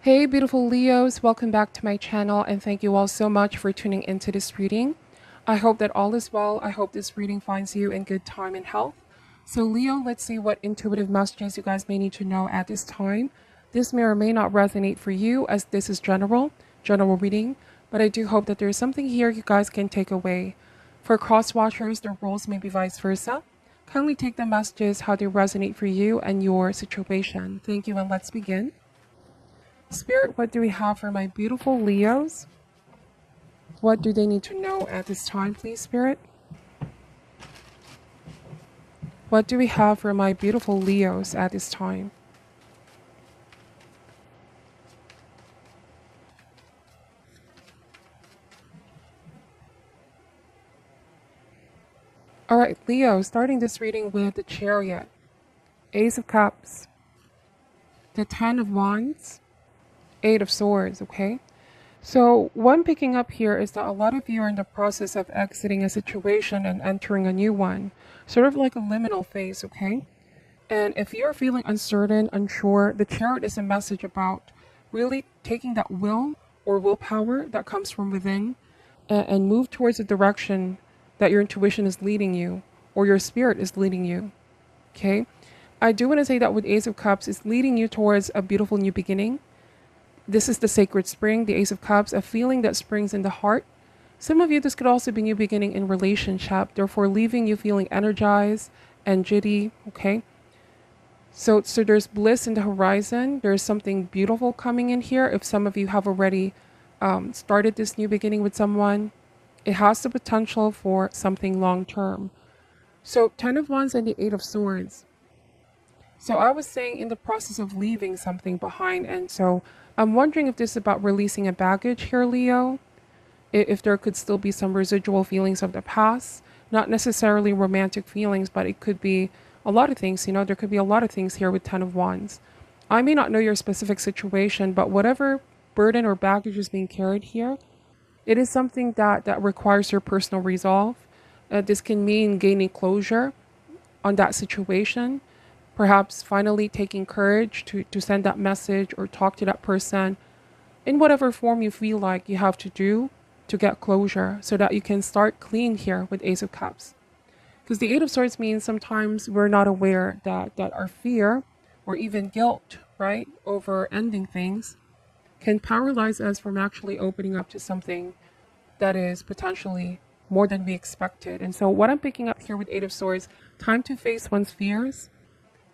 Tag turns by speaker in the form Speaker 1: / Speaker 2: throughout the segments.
Speaker 1: Hey, beautiful Leos, welcome back to my channel and thank you all so much for tuning into this reading. I hope that all is well. I hope this reading finds you in good time and health. So, Leo, let's see what intuitive messages you guys may need to know at this time. This may or may not resonate for you as this is general reading, but I do hope that there's something here you guys can take away. For cross watchers, the roles may be vice versa. Kindly take the messages how they resonate for you and your situation. Thank you, and let's begin. Spirit, what do we have for my beautiful Leos? What do they need to know at this time, please, Spirit? What do we have for my beautiful Leos at this time? All right, Leo, starting this reading with the Chariot, Ace of Cups, the Ten of Wands, Eight of Swords, okay? So what I'm picking up here is that a lot of you are in the process of exiting a situation and entering a new one, sort of like a liminal phase, okay? And if you're feeling uncertain, unsure, the Chariot is a message about really taking that will or willpower that comes from within and move towards a direction that your intuition is leading you or your spirit is leading you, okay? I do want to say that with Ace of Cups, it's leading you towards a beautiful new beginning. This is the sacred spring, the Ace of Cups, a feeling that springs in the heart. Some of you, this could also be new beginning in relationship, therefore leaving you feeling energized and giddy, okay? So there's bliss in the horizon. There's something beautiful coming in here. If some of you have already started this new beginning with someone, it has the potential for something long term. So 10 of Wands and the 8 of Swords. So I was saying in the process of leaving something behind. And so I'm wondering if this is about releasing a baggage here, Leo. If there could still be some residual feelings of the past, not necessarily romantic feelings, but it could be a lot of things. There could be a lot of things here with 10 of Wands. I may not know your specific situation, but whatever burden or baggage is being carried here, it is something that requires your personal resolve. This can mean gaining closure on that situation, perhaps finally taking courage to send that message or talk to that person in whatever form you feel like you have to do to get closure so that you can start clean here with Ace of Cups. Because the Eight of Swords means sometimes we're not aware that our fear or even guilt, right, over ending things can paralyze us from actually opening up to something that is potentially more than we expected. And so what I'm picking up here with Eight of Swords, time to face one's fears.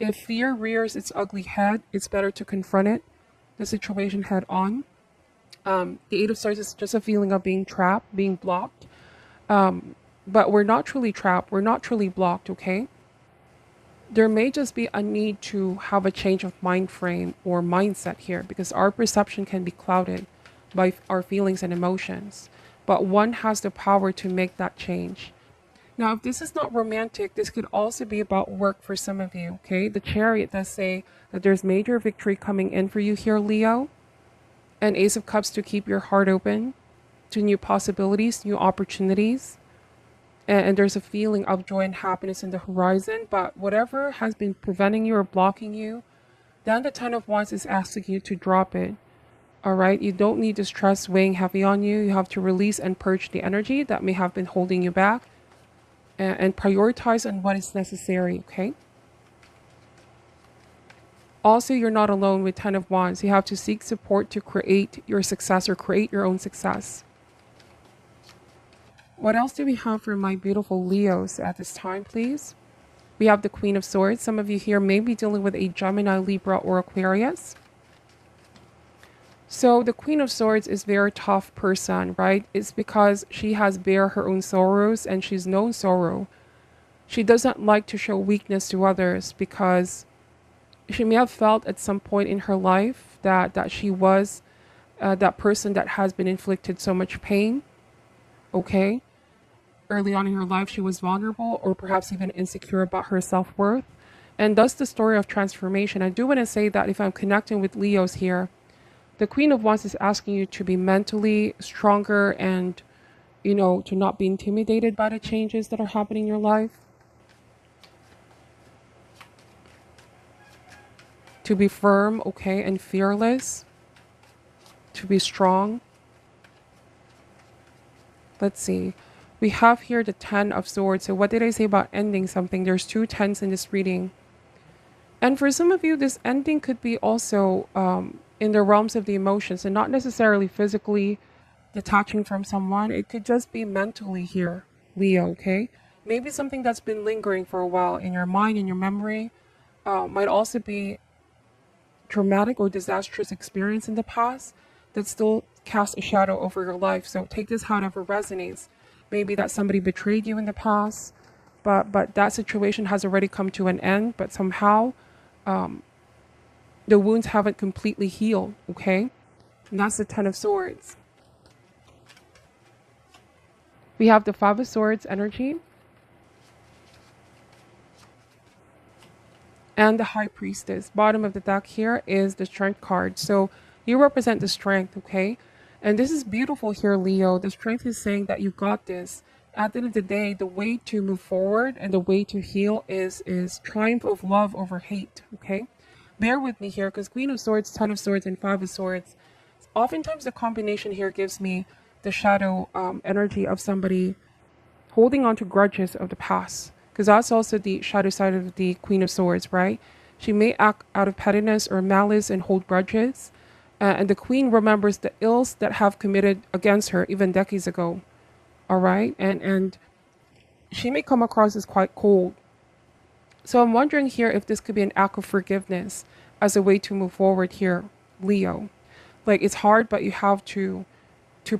Speaker 1: If fear rears its ugly head, it's better to confront it, the situation head on. The Eight of Swords is just a feeling of being trapped, being blocked. But we're not truly trapped. We're not truly blocked, okay? There may just be a need to have a change of mind frame or mindset here because our perception can be clouded by our feelings and emotions. But one has the power to make that change. Now, if this is not romantic, this could also be about work for some of you, okay? The Chariot does say that there's major victory coming in for you here, Leo. And Ace of Cups to keep your heart open to new possibilities, new opportunities. And there's a feeling of joy and happiness in the horizon. But whatever has been preventing you or blocking you, then the Ten of Wands is asking you to drop it. All right? You don't need the stress weighing heavy on you. You have to release and purge the energy that may have been holding you back and prioritize on what is necessary, okay? Also, you're not alone with 10 of Wands. You have to seek support to create your success or create your own success. What else do we have for my beautiful Leos at this time, please? We have the Queen of Swords. Some of you here may be dealing with a Gemini, Libra, or Aquarius. So the Queen of Swords is a very tough person, right? It's because she has bare her own sorrows and she's known sorrow. She doesn't like to show weakness to others because she may have felt at some point in her life that she was that person that has been inflicted so much pain, okay? Early on in her life, she was vulnerable or perhaps even insecure about her self-worth. And thus the story of transformation. I do want to say that if I'm connecting with Leos here, the Queen of Wands is asking you to be mentally stronger and, to not be intimidated by the changes that are happening in your life. To be firm, okay, and fearless. to be strong. Let's see. We have here the 10 of Swords. So what did I say about ending something? There's 2 10s in this reading. And for some of you, this ending could be also in the realms of the emotions and not necessarily physically detaching from someone. It could just be mentally here, Leo, okay? Maybe something that's been lingering for a while in your mind, in your memory. Might also be traumatic or disastrous experience in the past that still casts a shadow over your life. So take this however resonates. Maybe that somebody betrayed you in the past, but that situation has already come to an end, but somehow the wounds haven't completely healed, okay? And that's the 10 of Swords. We have the 5 of Swords energy and the High Priestess. Bottom of the deck here is the Strength card. So you represent the strength, okay? And this is beautiful here, Leo. The strength is saying that you got this. At the end of the day, the way to move forward and the way to heal is triumph of love over hate, okay? Bear with me here because Queen of Swords, 10 of Swords, and 5 of Swords. Oftentimes the combination here gives me the shadow energy of somebody holding on to grudges of the past. Because that's also the shadow side of the Queen of Swords, right? She may act out of pettiness or malice and hold grudges. And the Queen remembers the ills that have committed against her even decades ago. All right? And she may come across as quite cold. So I'm wondering here if this could be an act of forgiveness as a way to move forward here, Leo. Like, it's hard, but you have to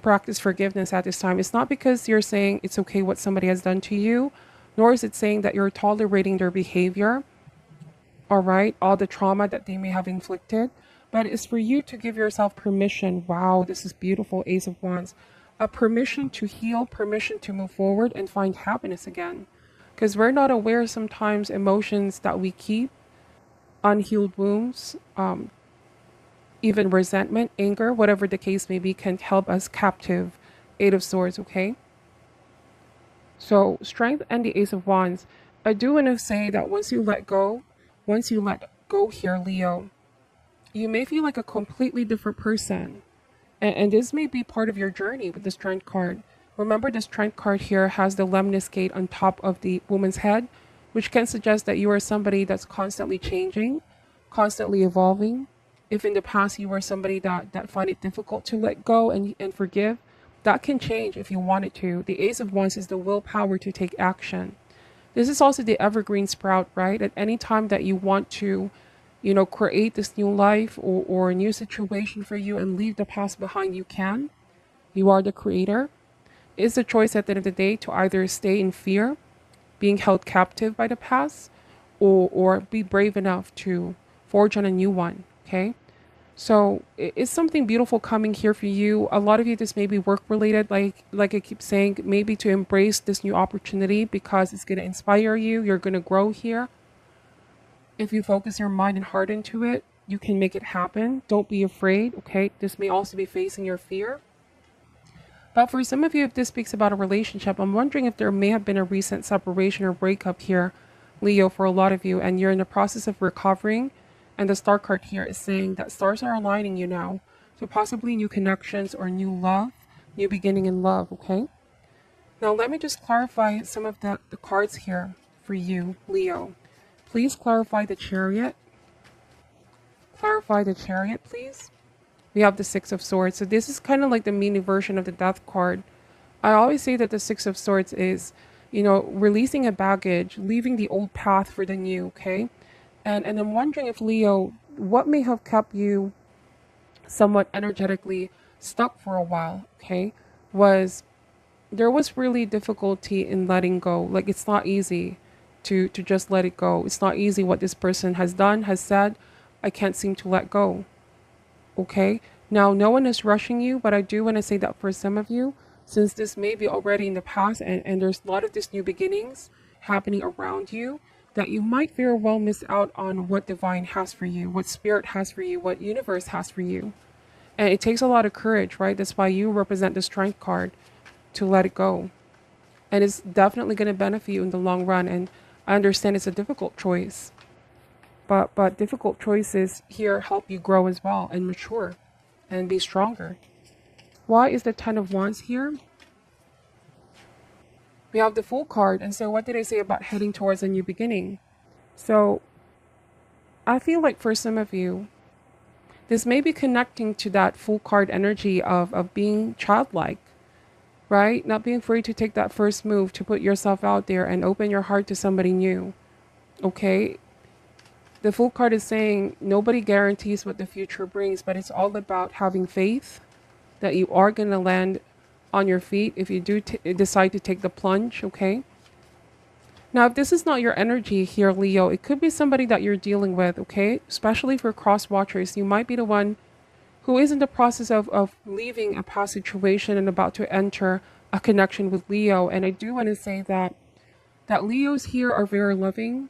Speaker 1: practice forgiveness at this time. It's not because you're saying it's okay what somebody has done to you, nor is it saying that you're tolerating their behavior, all right, all the trauma that they may have inflicted, but it's for you to give yourself permission. Wow, this is beautiful, Ace of Wands. A permission to heal, permission to move forward and find happiness again. Because we're not aware sometimes emotions that we keep, unhealed wounds, even resentment, anger, whatever the case may be, can help us captive. 8 of Swords, okay? So strength and the Ace of Wands. I do want to say that once you let go here, Leo, you may feel like a completely different person. And this may be part of your journey with the Strength card. Remember, the Strength card here has the Lemnis gate on top of the woman's head, which can suggest that you are somebody that's constantly changing, constantly evolving. If in the past you were somebody that find it difficult to let go and forgive, that can change if you want it to. The Ace of Wands is the willpower to take action. This is also the evergreen sprout, right? At any time that you want to, create this new life or a new situation for you and leave the past behind, you can. You are the creator. It's a choice at the end of the day to either stay in fear, being held captive by the past, or be brave enough to forge on a new one, okay? So it's something beautiful coming here for you. A lot of you, this may be work related, like I keep saying, maybe to embrace this new opportunity because it's going to inspire you. You're going to grow here. If you focus your mind and heart into it, you can make it happen. Don't be afraid, okay? This may also be facing your fear. But for some of you, if this speaks about a relationship, I'm wondering if there may have been a recent separation or breakup here, Leo, for a lot of you, and you're in the process of recovering. And the Star card here is saying that stars are aligning you now. So possibly new connections or new love, new beginning in love, okay? Now let me just clarify some of the cards here for you, Leo. Please clarify the Chariot. Clarify the Chariot, please. We have the 6 of Swords. So this is kind of like the mini version of the Death card. I always say that the 6 of Swords is, releasing a baggage, leaving the old path for the new, okay? And I'm wondering if, Leo, what may have kept you somewhat energetically stuck for a while, okay, there was really difficulty in letting go. Like, it's not easy to just let it go. It's not easy what this person has done, has said. I can't seem to let go, okay? Now, no one is rushing you, but I do want to say that for some of you, since this may be already in the past and there's a lot of these new beginnings happening around you, that you might very well miss out on what divine has for you, what spirit has for you, what universe has for you. And it takes a lot of courage, right? That's why you represent the Strength card, to let it go. And it's definitely going to benefit you in the long run. And I understand it's a difficult choice, but difficult choices here help you grow as well and mature. and be stronger. Why is the Ten of Wands here? We have the Fool card. And so what did I say about heading towards a new beginning? So I feel like for some of you, this may be connecting to that Fool card energy of being childlike, right? Not being afraid to take that first move, to put yourself out there and open your heart to somebody new. Okay? The Fool card is saying nobody guarantees what the future brings, but it's all about having faith that you are going to land on your feet if you do decide to take the plunge, okay? Now, if this is not your energy here, Leo, it could be somebody that you're dealing with, okay? Especially for cross watchers, you might be the one who is in the process of leaving a past situation and about to enter a connection with Leo. And I do want to say that Leos here are very loving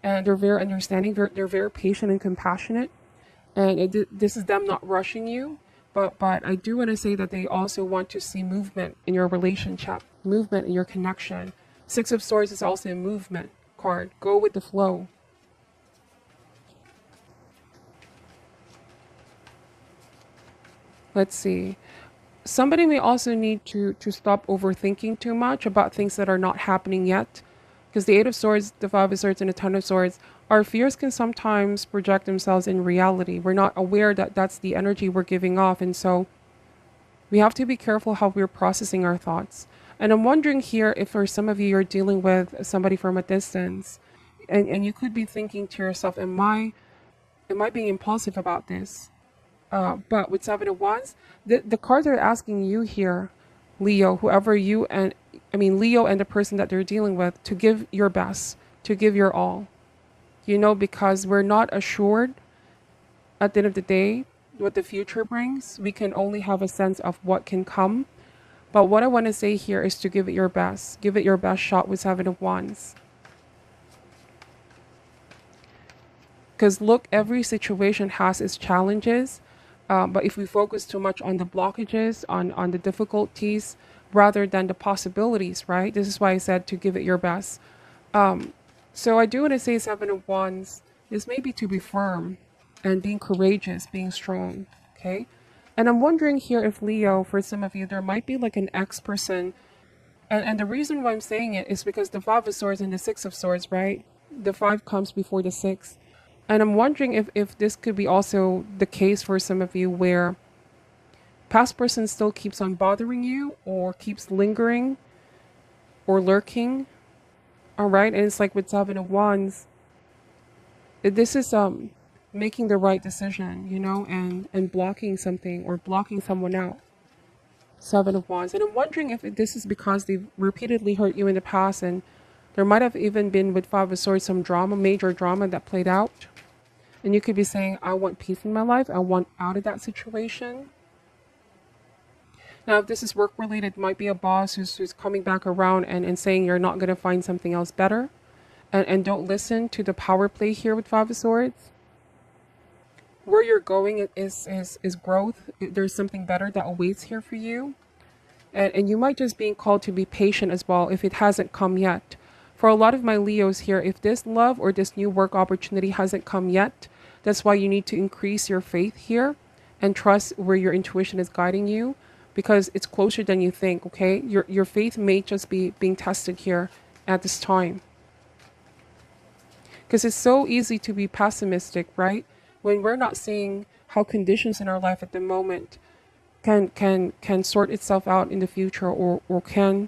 Speaker 1: and they're very understanding. They're very patient and compassionate. And this is them not rushing you. But I do want to say that they also want to see movement in your relationship, movement in your connection. Six of Swords is also a movement card. Go with the flow. Let's see. Somebody may also need to stop overthinking too much about things that are not happening yet. Because the Eight of Swords, the Five of Swords, and the Ten of Swords, our fears can sometimes project themselves in reality. We're not aware that that's the energy we're giving off. And so we have to be careful how we're processing our thoughts. And I'm wondering here if for some of you, you're dealing with somebody from a distance. And you could be thinking to yourself, am I being impulsive about this? But with Seven of Wands, the cards are asking you here, Leo, whoever you and Leo and the person that they're dealing with, to give your best, to give your all. You know, because we're not assured at the end of the day what the future brings. We can only have a sense of what can come. But what I want to say here is to give it your best. Give it your best shot with Seven of Wands. Because look, every situation has its challenges. But if we focus too much on the blockages, on the difficulties, rather than the possibilities, right? This is why I said to give it your best. So I do want to say Seven of Wands is maybe to be firm and being courageous, being strong, okay? And I'm wondering here if Leo, for some of you, there might be like an ex-person. And the reason why I'm saying it is because the Five of Swords and the Six of Swords, right? The five comes before the six. And I'm wondering if this could be also the case for some of you where past person still keeps on bothering you or keeps lingering or lurking. All right. And it's like with Seven of Wands, this is making the right decision, you know, and blocking something or blocking someone out. Seven of Wands. And I'm wondering if this is because they've repeatedly hurt you in the past, and there might have even been with Five of Swords some drama, major drama that played out. And you could be saying, I want peace in my life. I want out of that situation. Now, if this is work related, it might be a boss who's coming back around and saying you're not going to find something else better. And don't listen to the power play here with Five of Swords. Where you're going is growth. There's something better that awaits here for you. And you might just be called to be patient as well if it hasn't come yet. For a lot of my Leos here, if this love or this new work opportunity hasn't come yet, that's why you need to increase your faith here and trust where your intuition is guiding you, because it's closer than you think, okay? Your faith may just be being tested here at this time. Because it's so easy to be pessimistic, right? When we're not seeing how conditions in our life at the moment can sort itself out in the future or can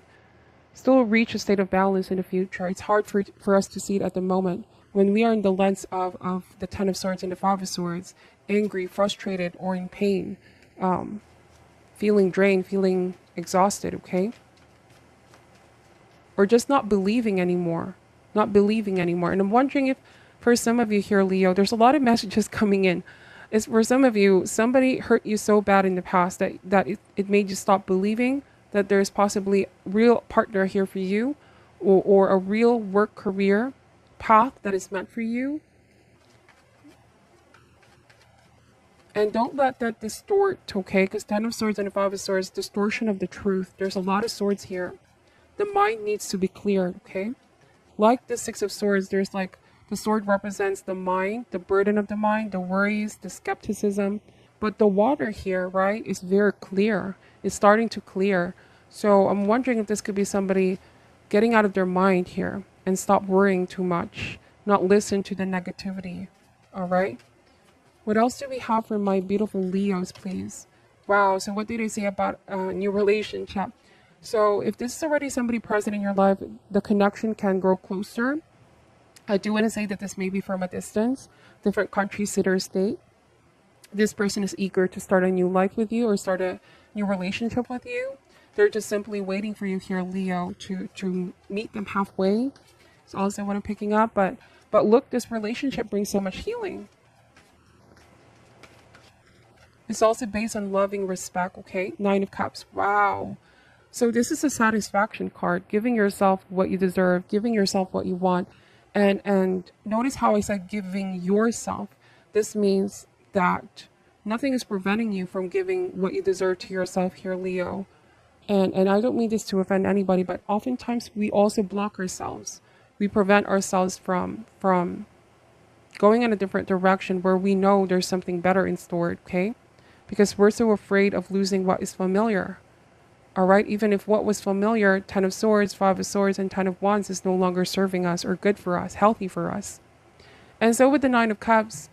Speaker 1: still reach a state of balance in the future. It's hard for us to see it at the moment. When we are in the lens of the Ten of Swords and the Five of Swords, angry, frustrated, or in pain, feeling drained, feeling exhausted, okay? Or just not believing anymore. Not believing anymore. And I'm wondering if for some of you here, Leo, there's a lot of messages coming in. It's for some of you, somebody hurt you so bad in the past that it made you stop believing that there's possibly a real partner here for you, or a real work career path that is meant for you. And don't let that distort, okay? Because Ten of Swords and the Five of Swords, distortion of the truth. There's a lot of swords here. The mind needs to be cleared, okay? Like the Six of Swords, there's like, the sword represents the mind, the burden of the mind, the worries, the skepticism, But the water here, right, is very clear. It's starting to clear. So I'm wondering if this could be somebody getting out of their mind here and stop worrying too much, not listen to the negativity. All right. What else do we have for my beautiful Leos, please? Wow. So what did they say about a new relationship? So if this is already somebody present in your life, the connection can grow closer. I do want to say that this may be from a distance, different country, city, or state. This person is eager to start a new life with you or start a new relationship with you. They're just simply waiting for you here, Leo, to meet them halfway. It's also what I'm picking up. But look, this relationship brings so much healing. It's also based on loving respect, okay? Nine of Cups. Wow. So this is a satisfaction card, giving yourself what you deserve, giving yourself what you want. And notice how I said giving yourself. This means that nothing is preventing you from giving what you deserve to yourself here, Leo. And I don't mean this to offend anybody, but oftentimes we also block ourselves. We prevent ourselves from going in a different direction where we know there's something better in store, okay? Because we're so afraid of losing what is familiar. All right, even if what was familiar, 10 of Swords, 5 of Swords, and 10 of Wands is no longer serving us or good for us, healthy for us. And so with the 9 of Cups,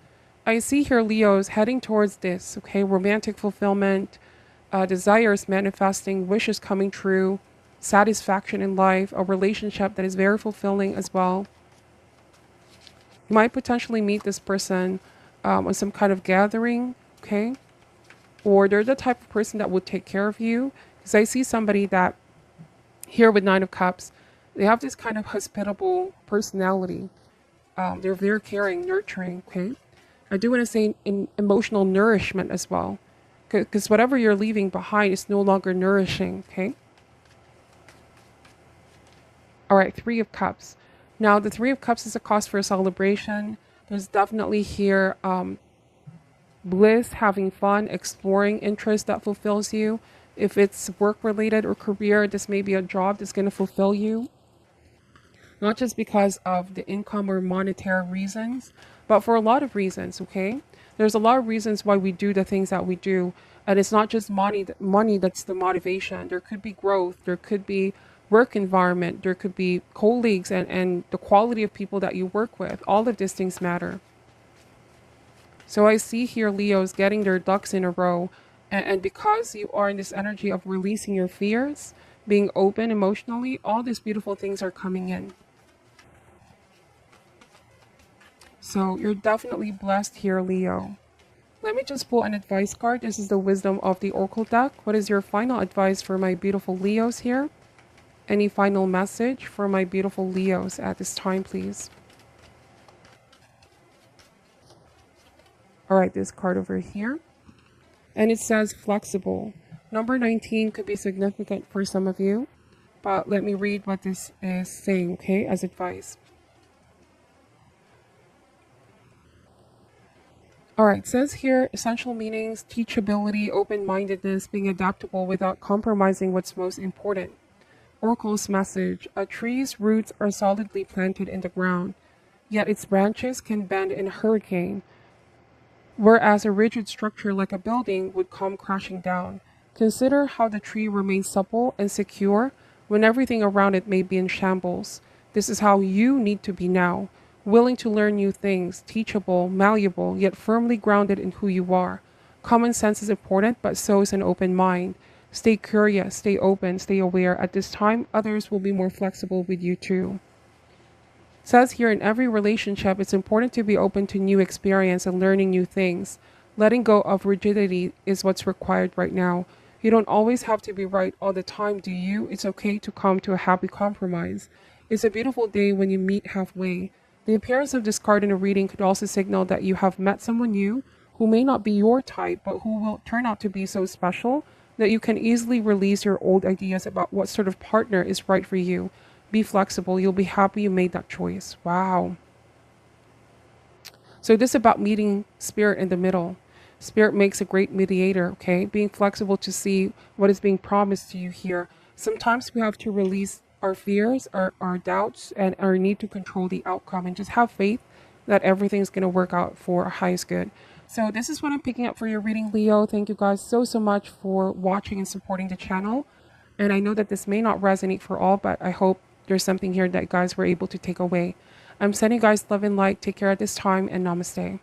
Speaker 1: I see here Leos heading towards this, okay, romantic fulfillment, desires manifesting, wishes coming true, satisfaction in life, a relationship that is very fulfilling as well. You might potentially meet this person on some kind of gathering, okay? Or they're the type of person that would take care of you. Because I see somebody that, here with 9 of Cups, they have this kind of hospitable personality. They're very caring, nurturing, okay? I do want to say in emotional nourishment as well. Because whatever you're leaving behind is no longer nourishing, okay? All right, 3 of Cups. Now, the 3 of Cups is a cause for a celebration. There's definitely here bliss, having fun, exploring interest that fulfills you. If it's work-related or career, this may be a job that's going to fulfill you. Not just because of the income or monetary reasons, but for a lot of reasons, okay? There's a lot of reasons why we do the things that we do. And it's not just money that's the motivation. There could be growth. There could be work environment. There could be colleagues and the quality of people that you work with. All of these things matter. So I see here Leos getting their ducks in a row. And because you are in this energy of releasing your fears, being open emotionally, all these beautiful things are coming in. So you're definitely blessed here, Leo. Let me just pull an advice card. This is the Wisdom of the Oracle deck. What is your final advice for my beautiful Leos here? Any final message for my beautiful Leos at this time, please? All right, this card over here. And it says flexible. Number 19 could be significant for some of you, but let me read what this is saying, okay, as advice. All right, it says here, essential meanings, teachability, open-mindedness, being adaptable without compromising what's most important. Oracle's message, a tree's roots are solidly planted in the ground, yet its branches can bend in a hurricane, whereas a rigid structure like a building would come crashing down. Consider how the tree remains supple and secure when everything around it may be in shambles. This is how you need to be now, willing to learn new things, teachable, malleable, yet firmly grounded in who you are. Common sense is important, but so is an open mind. Stay curious, stay open, stay aware. At this time, others will be more flexible with you too. It says here, in every relationship, it's important to be open to new experience and learning new things. Letting go of rigidity is what's required right now. You don't always have to be right all the time, do you? It's okay to come to a happy compromise. It's a beautiful day when you meet halfway. The appearance of this card in a reading could also signal that you have met someone new who may not be your type, but who will turn out to be so special that you can easily release your old ideas about what sort of partner is right for you. Be flexible. You'll be happy you made that choice. Wow. So this is about meeting spirit in the middle. Spirit makes a great mediator, okay? Being flexible to see what is being promised to you here. Sometimes we have to release our fears, our doubts, and our need to control the outcome and just have faith that everything's going to work out for our highest good. So this is what I'm picking up for your reading, Leo. Thank you guys so much for watching and supporting the channel. And I know that this may not resonate for all, but I hope there's something here that guys were able to take away. I'm sending you guys love and light. Take care at this time, and namaste.